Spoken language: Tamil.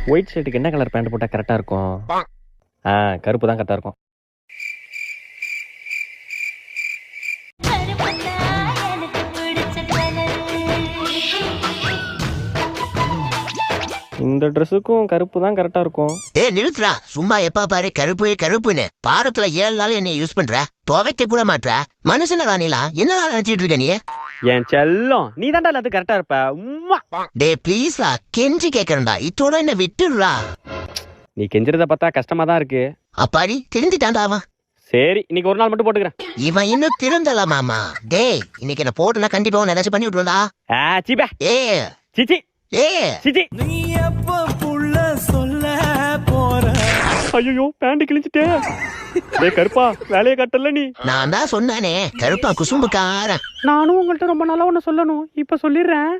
ஒயிட் ஷர்ட்டுக்கு என்ன கலர் பேண்ட் போட்டால் கரெக்டாக இருக்கும்? கருப்பு தான் கரெக்டாக இருக்கும். இந்த ட்ரெஸ்ஸுக்கும் கருப்பு தான் கரெக்டாக இருக்கும். நிறுத்துறா, சும்மா எப்ப பாரு கருப்பு கருப்புன்னு. பாரத்துல 7 நாள் என்னை யூஸ் பண்ற, துவைக்க கூட மாட்ற. மனுஷனா நீலா என்னடா நினைச்சிட்டு இருக்க நீ? என் செல்லம், நீ தான்டா எல்லாத்துக்கும் கரெக்டா இருப்ப. உம்மா. டே ப்ளீஸ்லா, கெஞ்சி கேட்கறேன்டா, இதோட என்ன விட்டுடுறா. நீ கெஞ்சிறத பார்த்தா கஷ்டமா தான் இருக்கு. அப்பாடி தெரிஞ்சுட்டான்டா அவன். சரி, இன்னைக்கு ஒரு நாள் மட்டும் போட்டுக்கிறேன். இவன் இன்னும் திருந்தல மாமா. டேய், இன்னைக்கு என்ன போட்டுனா கண்டிப்பா ஏதாச்சும் பண்ணி விட்டுருந்தா. சீபா. சிச்சி. சிச்சி. நீ எப்ப புள்ள சொல்ல போற? ஐயோ, பேண்ட் கிழிச்சிட்டே. டேய் கருப்பா, வேலையை கட்டல நீ. நான் தான் சொன்னானே, கருப்பா குசும்புக்காரன். நானும் உங்கள்ட்ட ரொம்ப நாளா ஒன்னு சொல்லணும், இப்ப சொல்லிடுறேன்.